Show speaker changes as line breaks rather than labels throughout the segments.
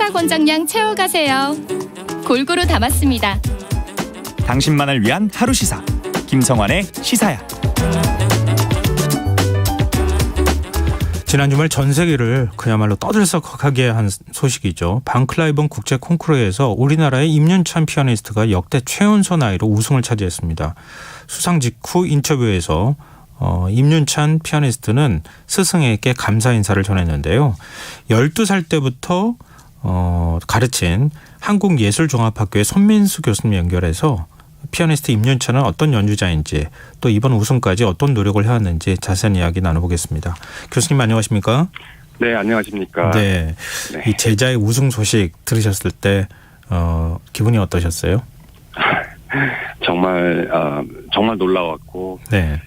시사 권장량 채워가세요. 골고루 담았습니다.
당신만을 위한 하루 시사 김성환의 시사야.
지난 주말 전 세계를 그야말로 떠들썩하게 한 소식이죠. 방클라이번 국제 콩쿠르에서 우리나라의 임윤찬 피아니스트가 역대 최연소 나이로 우승을 차지했습니다. 수상 직후 인터뷰에서 임윤찬 피아니스트는 스승에게 감사 인사를 전했는데요. 12살 때부터 가르친 한국예술종합학교의 손민수 교수님 연결해서 피아니스트 임윤찬은 어떤 연주자인지 또 이번 우승까지 어떤 노력을 해왔는지 자세한 이야기 나눠보겠습니다. 교수님 안녕하십니까?
네, 안녕하십니까?
네. 이 제자의 우승 소식 들으셨을 때 기분이 어떠셨어요?
정말 놀라웠고,
네.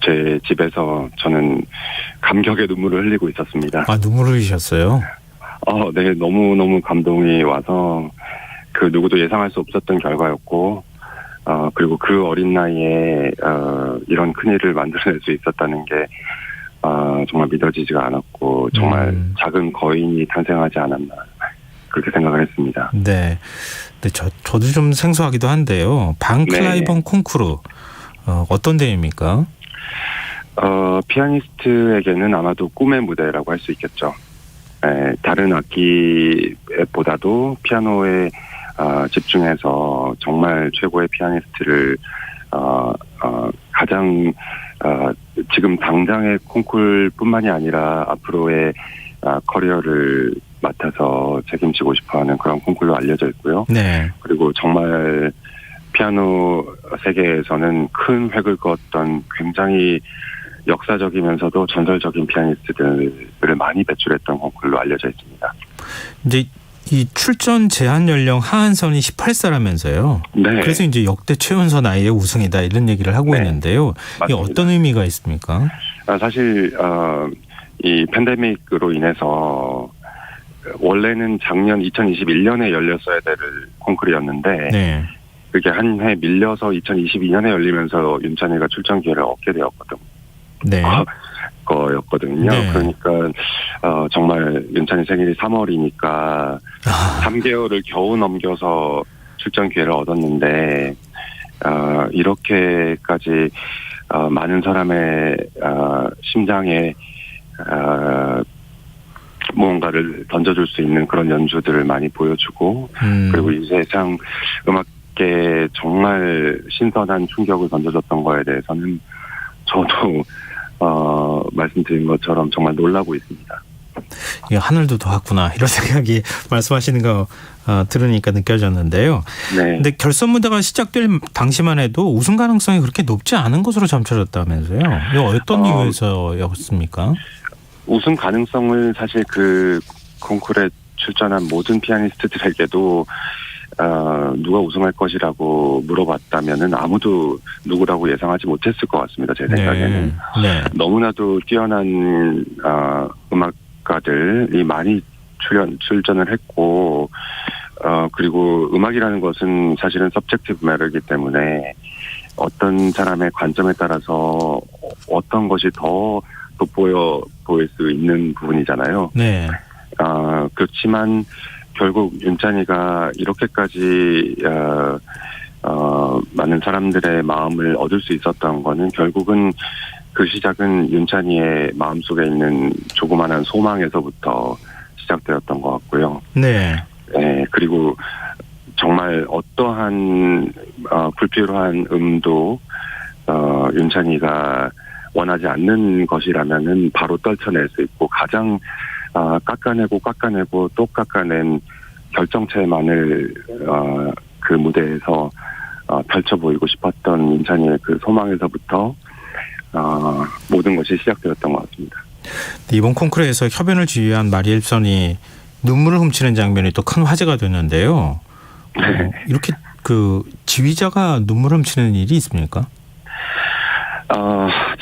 제 집에서 저는 감격의 눈물을 흘리고 있었습니다.
아, 눈물을 흘리셨어요?
네, 너무 감동이 와서 그 누구도 예상할 수 없었던 결과였고, 그리고 그 어린 나이에 이런 큰일을 만들어낼 수 있었다는 게 정말 믿어지지가 않았고, 정말 작은 거인이 탄생하지 않았나 그렇게 생각을 했습니다.
네. 근데 저도 좀 생소하기도 한데요. 방클라이번 콩쿠르 어떤 대회입니까?
피아니스트에게는 아마도 꿈의 무대라고 할 수 있겠죠. 다른 악기보다도 피아노에 집중해서 정말 최고의 피아니스트를 가장 지금 당장의 콩쿨뿐만이 아니라 앞으로의 커리어를 맡아서 책임지고 싶어하는 그런 콩쿨로 알려져 있고요.
네.
그리고 정말 피아노 세계에서는 큰 획을 그었던 굉장히 역사적이면서도 전설적인 피아니스트들을 많이 배출했던 콩쿨로 알려져 있습니다.
이제 이 출전 제한 연령 하한선이 18세라면서요.
네.
그래서 이제 역대 최연소 나이의 우승이다 이런 얘기를 하고 있는데요. 이게 어떤 의미가 있습니까?
사실 이 팬데믹으로 인해서 원래는 작년 2021년에 열렸어야 될 콩쿠르였는데
네.
그게 한 해 밀려서 2022년에 열리면서 윤찬이가 출전 기회를 얻게 되었거든요.
네.
거였거든요.
네.
그러니까 정말 윤찬이 생일이 3월이니까 3개월을 겨우 넘겨서 출전 기회를 얻었는데 이렇게까지 많은 사람의 심장에 무언가를 던져줄 수 있는 그런 연주들을 많이 보여주고 그리고 이 세상 음악계에 정말 신선한 충격을 던져줬던 거에 대해서는 저도 말씀드린 것처럼 정말 놀라고 있습니다.
이게 하늘도 도왔구나 이런 생각이 말씀하시는 거 들으니까 느껴졌는데요.
네.
근데 결선 무대가 시작될 당시만 해도 우승 가능성이 그렇게 높지 않은 것으로 점쳐졌다면서요. 이거 어떤 이유에서였습니까?
우승 가능성을 사실 그 콩쿠르에 출전한 모든 피아니스트들에게도 누가 우승할 것이라고 물어봤다면은 아무도 누구라고 예상하지 못했을 것 같습니다. 제 생각에는.
네.
너무나도 뛰어난 음악가들이 많이 출전을 했고 그리고 음악이라는 것은 사실은 서브젝티브 매너이기 때문에 어떤 사람의 관점에 따라서 어떤 것이 더 돋보여 보일 수 있는 부분이잖아요.
네.
그렇지만 결국 윤찬이가 이렇게까지 많은 사람들의 마음을 얻을 수 있었던 거는 결국은 그 시작은 윤찬이의 마음속에 있는 조그마한 소망에서부터 시작되었던 것 같고요.
네.
네, 그리고 정말 어떠한 불필요한 음도 윤찬이가 원하지 않는 것이라면은 바로 떨쳐낼 수 있고 가장 깎아내고 또 깎아낸 결정체만을 그 무대에서 펼쳐 보이고 싶었던 윤찬이의 그 소망에서부터 모든 것이 시작되었던 것 같습니다.
이번 콩쿠르에서 협연을 지휘한 마리엘선이 눈물을 훔치는 장면이 또 큰 화제가 됐는데요. 이렇게 그 지휘자가 눈물을 훔치는 일이 있습니까?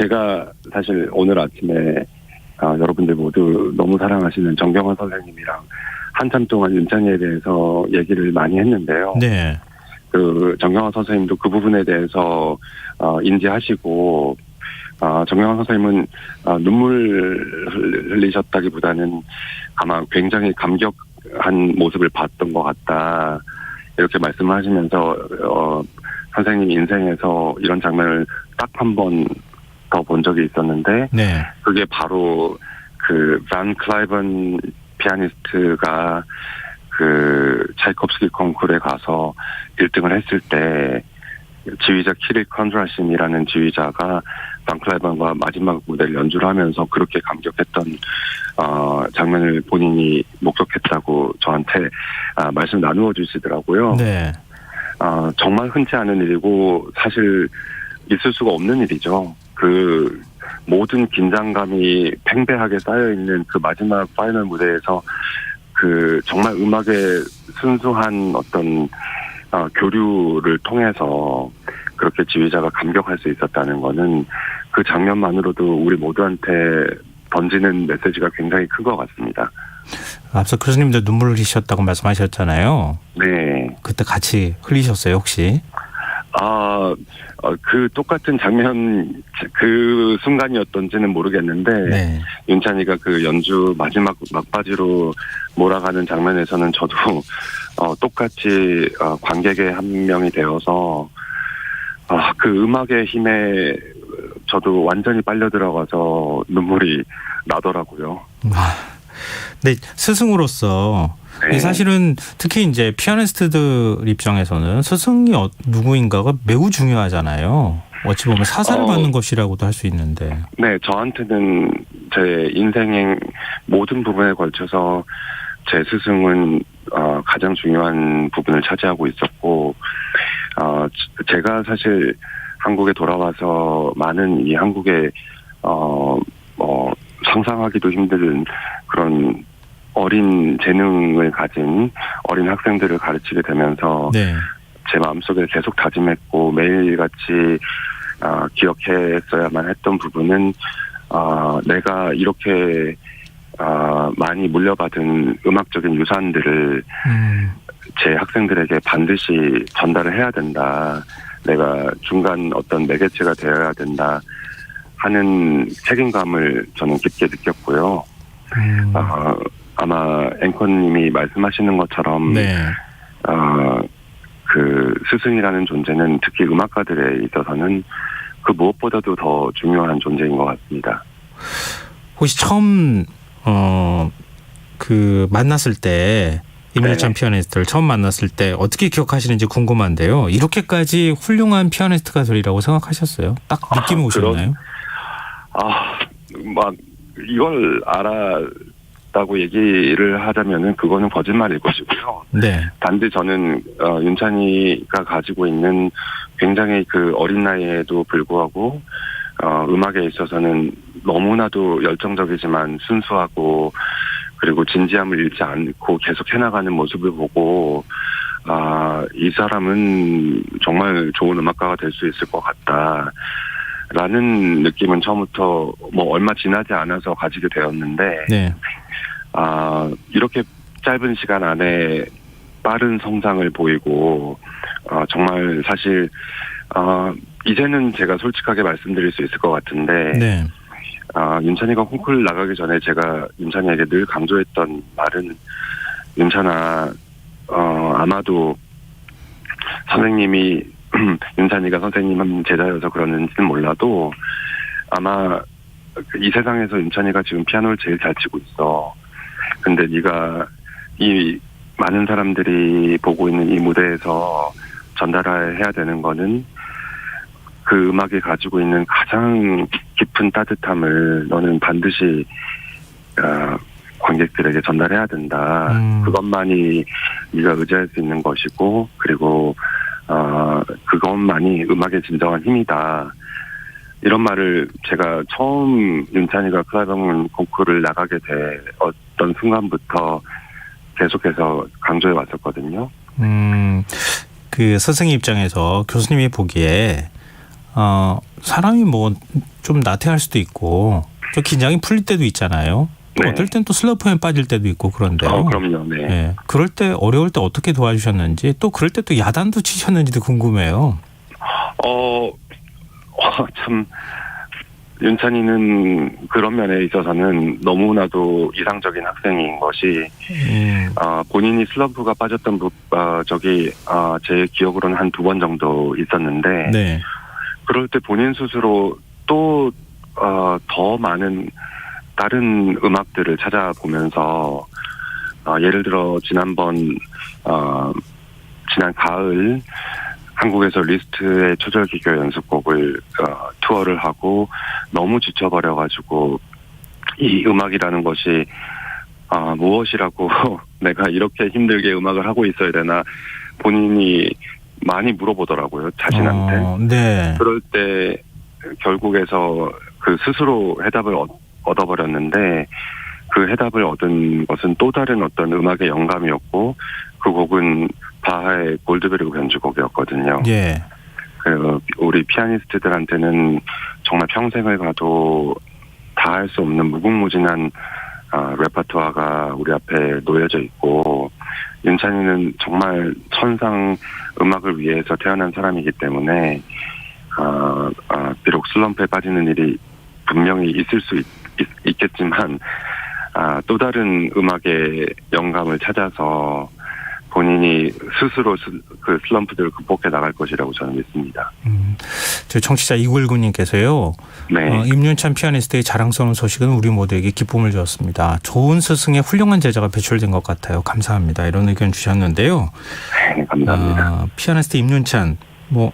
제가 사실 오늘 아침에 여러분들 모두 너무 사랑하시는 정경원 선생님이랑 한참 동안 윤찬이에 대해서 얘기를 많이 했는데요.
네.
그 정경원 선생님도 그 부분에 대해서 인지하시고 정명환 선생님은 눈물 흘리셨다기보다는 아마 굉장히 감격한 모습을 봤던 것 같다. 이렇게 말씀을 하시면서 선생님 인생에서 이런 장면을 딱 한 번 더 본 적이 있었는데
네.
그게 바로 그 반 클라이번 피아니스트가 그 차이콥스키 콩쿠르에 가서 1등을 했을 때 지휘자 키릴 컨드라신이라는 지휘자가 반 클라이번과 마지막 무대를 연주를 하면서 그렇게 감격했던 장면을 본인이 목격했다고 저한테 말씀 나누어 주시더라고요.
네.
정말 흔치 않은 일이고 사실 있을 수가 없는 일이죠. 그 모든 긴장감이 팽배하게 쌓여 있는 그 마지막 파이널 무대에서 그 정말 음악의 순수한 어떤 교류를 통해서 그렇게 지휘자가 감격할 수 있었다는 거는 그 장면만으로도 우리 모두한테 던지는 메시지가 굉장히 큰 것 같습니다.
앞서 교수님도 눈물 흘리셨다고 말씀하셨잖아요.
네.
그때 같이 흘리셨어요, 혹시?
그 똑같은 장면, 그 순간이었던지는 모르겠는데,
네.
윤찬이가 그 연주 마지막 막바지로 몰아가는 장면에서는 저도, 똑같이, 관객의 한 명이 되어서, 그 음악의 힘에 저도 완전히 빨려 들어가서 눈물이 나더라고요.
네, 스승으로서
네.
사실은 특히 이제 피아니스트들 입장에서는 스승이 누구인가가 매우 중요하잖아요. 어찌 보면 사사를 받는 것이라고도 할 수 있는데.
네, 저한테는 제 인생의 모든 부분에 걸쳐서 제 스승은 가장 중요한 부분을 차지하고 있었고, 제가 사실 한국에 돌아와서 많은 이 한국의 상상하기도 힘든 그런 어린 재능을 가진 어린 학생들을 가르치게 되면서
네.
제 마음속에 계속 다짐했고 매일같이 기억했어야만 했던 부분은 내가 이렇게 많이 물려받은 음악적인 유산들을 제 학생들에게 반드시 전달을 해야 된다. 내가 중간 어떤 매개체가 되어야 된다 하는 책임감을 저는 깊게 느꼈고요. 아마 앵커님이 말씀하시는 것처럼
네.
그 스승이라는 존재는 특히 음악가들에 있어서는 그 무엇보다도 더 중요한 존재인 것 같습니다.
혹시 처음 그 만났을 때 임일찬 피아니스트를 처음 만났을 때 어떻게 기억하시는지 궁금한데요. 이렇게까지 훌륭한 피아니스트가 되리라고 생각하셨어요? 딱 느낌이 오셨나요?
막 이걸 알았다고 얘기를 하자면은 그거는 거짓말일 것이고요.
네.
단지 저는 윤찬이가 가지고 있는 굉장히 그 어린 나이에도 불구하고 음악에 있어서는 너무나도 열정적이지만 순수하고 그리고 진지함을 잃지 않고 계속 해나가는 모습을 보고 이 사람은 정말 좋은 음악가가 될 수 있을 것 같다라는 느낌은 처음부터 뭐 얼마 지나지 않아서 가지게 되었는데
네.
이렇게 짧은 시간 안에 빠른 성장을 보이고 정말 사실 이제는 제가 솔직하게 말씀드릴 수 있을 것 같은데
네.
윤찬이가 콩쿠르 나가기 전에 제가 윤찬이에게 늘 강조했던 말은 윤찬아 아마도 선생님이 윤찬이가 선생님 제자여서 그러는지는 몰라도 아마 이 세상에서 윤찬이가 지금 피아노를 제일 잘 치고 있어. 근데 네가 이 많은 사람들이 보고 있는 이 무대에서 전달해야 되는 거는 그 음악이 가지고 있는 가장 깊은 따뜻함을 너는 반드시 관객들에게 전달해야 된다. 그것만이 네가 의지할 수 있는 것이고 그리고 그것만이 음악의 진정한 힘이다. 이런 말을 제가 처음 윤찬이가 클라이번 콩쿠르를 나가게 되었던 순간부터 계속해서 강조해 왔었거든요.
그 스승 입장에서 교수님이 보기에 사람이 뭐 좀 나태할 수도 있고 좀 긴장이 풀릴 때도 있잖아요. 또
네.
어떨 땐 또 슬럼프에 빠질 때도 있고 그런데요.
그럼요. 네.
네. 그럴 때 어려울 때 어떻게 도와주셨는지 또 그럴 때 또 야단도 치셨는지도 궁금해요.
참 윤찬이는 그런 면에 있어서는 너무나도 이상적인 학생인 것이 본인이 슬럼프가 빠졌던 제 기억으로는 한 2번 정도 있었는데
네. 그럴
때 본인 스스로 또 더 많은 다른 음악들을 찾아보면서 예를 들어 지난 가을 한국에서 리스트의 초절기교 연습곡을 투어를 하고 너무 지쳐버려가지고 이 음악이라는 것이 무엇이라고 내가 이렇게 힘들게 음악을 하고 있어야 되나 본인이 많이 물어보더라고요, 자신한테.
네.
그럴 때 결국에서 그 스스로 해답을 얻어버렸는데 그 해답을 얻은 것은 또 다른 어떤 음악의 영감이었고 그 곡은 바하의 골드베르그 변주곡이었거든요.
예.
그 우리 피아니스트들한테는 정말 평생을 가도 다 할 수 없는 무궁무진한 레퍼토아가 우리 앞에 놓여져 있고 윤찬이는 정말 천상 음악을 위해서 태어난 사람이기 때문에 비록 슬럼프에 빠지는 일이 분명히 있을 수 있겠지만 또 다른 음악의 영감을 찾아서 본인이 스스로 그 슬럼프들을 극복해 나갈 것이라고 저는 믿습니다.
저 청취자 2919님께서요.
네.
임윤찬 피아니스트의 자랑스러운 소식은 우리 모두에게 기쁨을 주었습니다. 좋은 스승의 훌륭한 제자가 배출된 것 같아요. 감사합니다. 이런 의견 주셨는데요.
네, 감사합니다.
피아니스트 임윤찬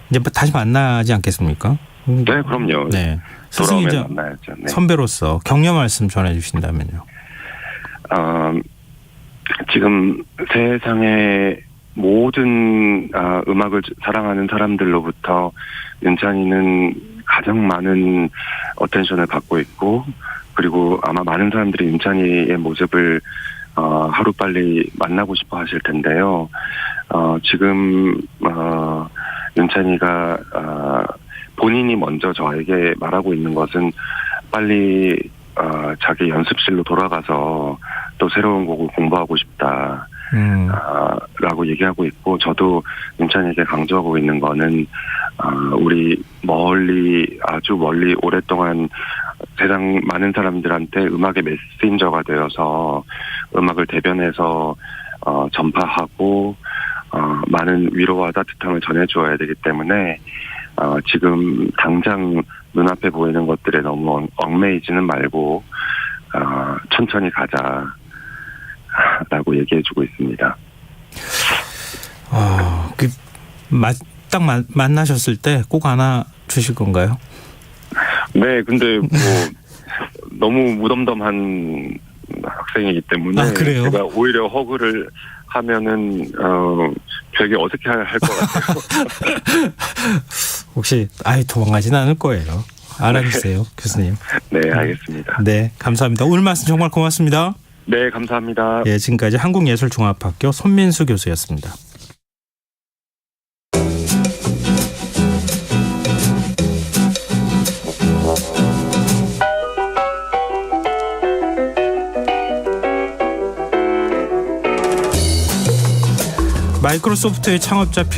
이제 다시 만나지 않겠습니까?
네, 그럼요.
네. 스승이자
만나야죠. 네.
선배로서 격려 말씀 전해 주신다면요.
지금 세상의 모든 음악을 사랑하는 사람들로부터 윤찬이는 가장 많은 어텐션을 받고 있고 그리고 아마 많은 사람들이 윤찬이의 모습을 하루빨리 만나고 싶어 하실 텐데요. 지금 윤찬이가 본인이 먼저 저에게 말하고 있는 것은 빨리 자기 연습실로 돌아가서 또 새로운 곡을 공부하고 싶다. 라고 얘기하고 있고 저도 윤찬이에게 강조하고 있는 거는 우리 아주 멀리 오랫동안 세상 많은 사람들한테 음악의 메신저가 되어서 음악을 대변해서 전파하고 많은 위로와 따뜻함을 전해주어야 되기 때문에 지금 당장 눈앞에 보이는 것들에 너무 얽매이지는 말고 천천히 가자라고 얘기해주고 있습니다.
딱 만나셨을 때 꼭 안아 주실 건가요?
네, 근데 너무 무덤덤한 학생이기 때문에
그래요?
제가 오히려 허그를 하면은 되게 어색해할 것 같아요.
혹시 도망가진 않을 거예요. 알아주세요, 교수님.
네, 알겠습니다.
네, 감사합니다. 오늘 말씀 정말 고맙습니다.
네, 감사합니다.
네, 지금까지 한국예술종합학교 손민수 교수였습니다. 마이크로소프트의 창업자